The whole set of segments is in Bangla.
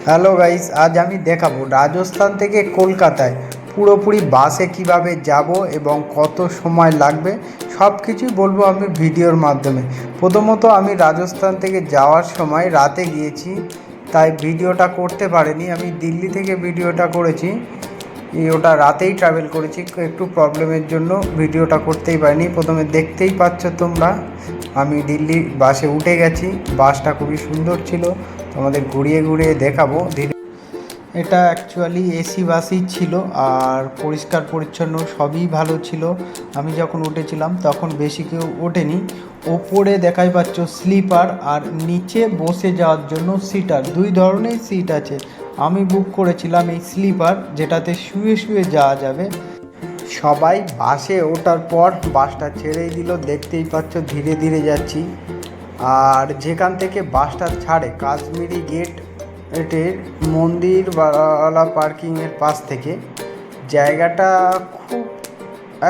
হ্যালো গাইস, আজ আমি দেখাবো রাজস্থান থেকে কলকাতায় পুরোপুরি বাসে কিভাবে যাব এবং কত সময় লাগবে সব কিছুই বলবো আমি ভিডিওর মাধ্যমে। প্রথমত আমি রাজস্থান থেকে যাওয়ার সময় রাতে গিয়েছি, তাই ভিডিওটা করতে পারিনি। আমি দিল্লি থেকে ভিডিওটা করেছি, ওটা রাতেই ট্রাভেল করেছি, একটু প্রবলেমের জন্য ভিডিওটা করতেই পারিনি। প্রথমে দেখতেই পাচ্ছ তোমরা, আমি দিল্লি বাসে উঠে গেছি। বাসটা খুবই সুন্দর ছিল, তোমাদের ঘুরিয়ে ঘুরিয়ে দেখাবো ধীরে। এটা অ্যাকচুয়ালি এসি বাসই ছিল আর পরিষ্কার পরিচ্ছন্ন সবই ভালো ছিল। আমি যখন উঠেছিলাম তখন বেশি কেউ ওঠেনি। ওপরে দেখাই পাচ্ছ স্লিপার আর নিচে বসে যাওয়ার জন্য সিটার, দুই ধরনের সিট আছে। আমি বুক করেছিলাম এই স্লিপার, যেটাতে শুয়ে শুয়ে যাওয়া যাবে। সবাই বাসে ওঠার পর বাসটা ছেড়েই দিল, দেখতেই পাচ্ছ ধীরে ধীরে যাচ্ছি। আর যেখান থেকে বাসটা ছাড়ে কাশ্মীরি গেট এটির মন্দিরওয়ালা পার্কিংয়ের পাশ থেকে, জায়গাটা খুব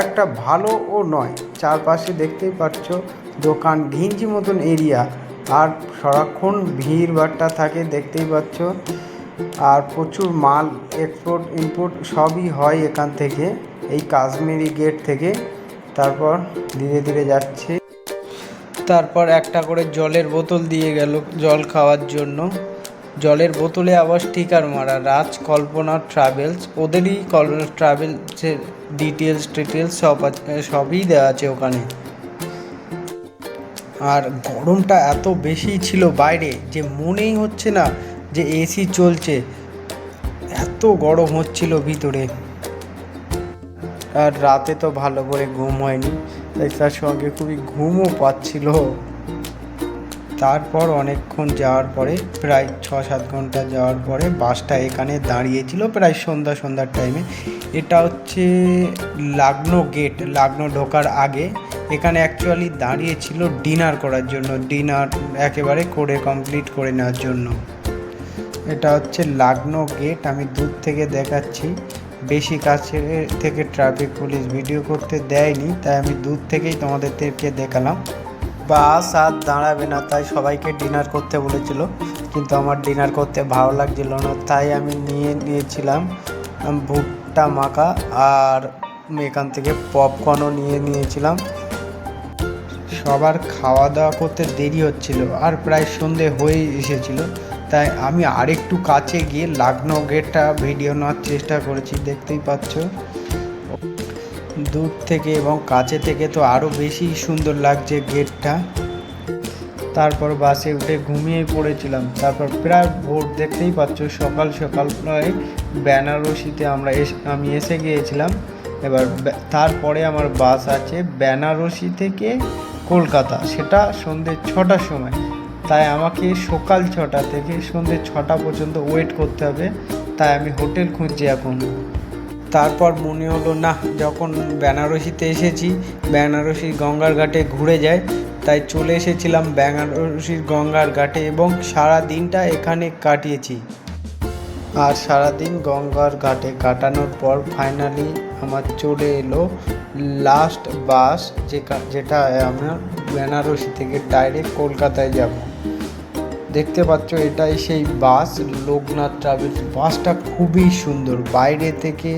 একটা ভালোও নয়। চারপাশে দেখতেই পাচ্ছ দোকান, ঘিঞ্জি মতন এরিয়া, আর সারাক্ষণ ভিড় ভাট্টা থাকে দেখতেই পাচ্ছ। আর প্রচুর মাল এক্সপোর্ট ইম্পোর্ট সবই হয় এখান থেকে, এই কাশ্মীরি গেট থেকে। তারপর ধীরে ধীরে যাচ্ছে। তারপর একটা করে জলের বোতল দিয়ে গেল জল খাওয়ার জন্য। জলের বোতলে আবার স্টিকার মারা রাজ কল্পনা ট্রাভেলস, ওদেরই ট্রাভেলসের ডিটেলস সবই দেওয়া আছে ওখানে। আর গরমটা এত বেশি ছিল বাইরে যে মনেই হচ্ছে না যে এসি চলছে, এত গরম হচ্ছিল ভিতরে। আর রাতে তো ভালো করে ঘুম হয়নি, তাই তার সঙ্গে খুবই ঘুমও পাচ্ছিল। তারপর অনেকক্ষণ যাওয়ার পরে, প্রায় 6-7 ঘন্টা যাওয়ার পরে বাসটা এখানে দাঁড়িয়েছিল প্রায় সন্ধ্যার টাইমে। এটা হচ্ছে লাকনো গেট, লাকনো ঢোকার আগে এখানে অ্যাকচুয়ালি দাঁড়িয়েছিল ডিনার করার জন্য, ডিনার একেবারে করে কমপ্লিট করে নেওয়ার জন্য। এটা হচ্ছে লাকনো গেট, আমি দূর থেকে দেখাচ্ছি, বেশি কাছে থেকে ট্রাফিক পুলিশ ভিডিও করতে দেয়নি, তাই আমি দূর থেকেই তোমাদেরকে দেখালাম। বাস আর দাঁড়াবে না, তাই সবাইকে ডিনার করতে বলেছিল, কিন্তু আমার ডিনার করতে ভালো লাগছিল না, তাই আমি নিয়েছিলাম ভুট্টা মাখা, আর এখান থেকে পপকর্নও নিয়েছিলাম। সবার খাওয়া দাওয়া করতে দেরি হচ্ছিল আর প্রায় সন্ধে হয়ে এসেছিল, তাই আমি আরেকটু কাছে গিয়ে লাকনো গেটটা ভিডিও নেওয়ার চেষ্টা করেছি। দেখতেই পাচ্ছ দূর থেকে এবং কাছে থেকে তো আরও বেশি সুন্দর লাগছে গেটটা। তারপর বাসে উঠে ঘুমিয়ে পড়েছিলাম। তারপর প্রায় ভোর, দেখতেই পাচ্ছ সকাল নয়, বেনারসিতে আমি এসে গিয়েছিলাম। এবার তারপরে আমার বাস আছে বেনারসি থেকে কলকাতা, সেটা সন্ধ্যে 6টার সময়। তাই আমাকে সকাল 6টা থেকে সন্ধ্যে 6টা পর্যন্ত ওয়েট করতে হবে, তাই আমি হোটেল খুঁজছি এখন। তারপর মনে হলো না, যখন বেনারসিতে এসেছি বেনারসির গঙ্গার ঘাটে ঘুরে যায়, তাই চলে এসেছিলাম বেনারসির গঙ্গার ঘাটে এবং সারা দিনটা এখানে কাটিয়েছি। আর সারাদিন গঙ্গার ঘাটে কাটানোর পর ফাইনালি আমার চলে এলো লাস্ট বাস, যেটা আমার বেনারসি থেকে ডাইরেক্ট কলকাতায় যাব। দেখতে পাচ্ছ এটাই সেই বাস, লোকনাথ ট্রাভেলস। বাসটা খুবই সুন্দর, বাইরে থেকে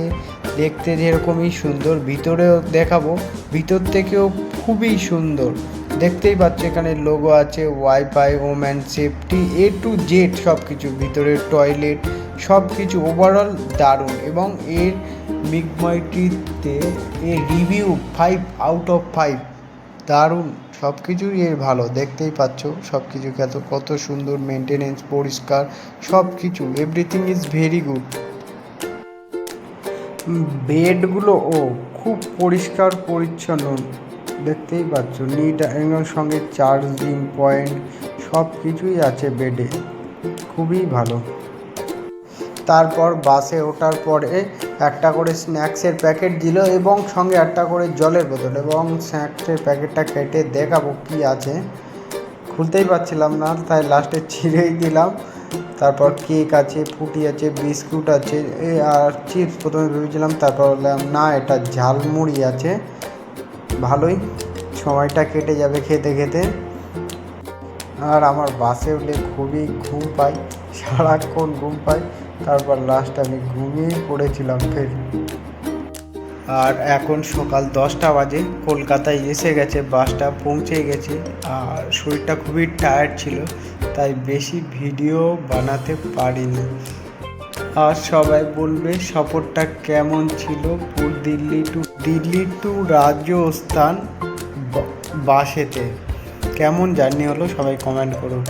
দেখতে যেরকমই সুন্দর, ভিতরেও দেখাবো, ভিতর থেকেও খুবই সুন্দর। দেখতেই পাচ্ছ এখানে লোগো আছে, wifi, woman safety, A to Z সব কিছু, ভিতরে টয়লেট সব কিছু ওভারঅল দারুণ। এবং এর মিগময়টিতে এর রিভিউ 5 out of 5, দারুণ, সব কিছুই এর ভালো। দেখতেই পাচ্ছ সব কিছু কত সুন্দর মেনটেনেন্স, পরিষ্কার সব কিছু, এভরিথিং ইজ ভেরি গুড। বেডগুলো খুব পরিষ্কার পরিচ্ছন্ন, দেখতেই পাচ্ছ নিট, এবং সঙ্গে চার্জিং পয়েন্ট সব কিছুই আছে বেডে, খুবই ভালো। তারপর বাসে ওঠার পরে একটা করে স্ন্যাক্সের প্যাকেট দিল এবং সঙ্গে একটা করে জলের বোতল, এবং স্ন্যাক্সের প্যাকেটটা কেটে দেখাবো কি আছে, খুলতেই পারছিলাম না, তাই লাস্টে ছিঁড়েই দিলাম। তারপর কেক আছে, ফুটি আছে, বিস্কুট আছে, আর চিপস প্রথমে ভেবেছিলাম, তারপর বললাম না এটা ঝালমুড়ি আছে। ভালোই সময়টা কেটে যাবে খেতে খেতে। আর আমার বাসে উঠলে খুবই ঘুম পাই, সারাক্ষণ ঘুম পাই, তারপর লাস্ট আমি ঘুমিয়েই পড়েছিলাম ফের। আর এখন সকাল 10টা বাজে, কলকাতায় এসে গেছে, বাসটা পৌঁছে গেছে। আর শরীরটা খুবই টায়ার্ড ছিল, তাই বেশি ভিডিও বানাতে পারিনি। আর সবাই বলবে সফরটা কেমন ছিল, দিল্লি টু রাজস্থান বাসেতে কেমন জার্নি হলো, সবাই কমেন্ট করুন।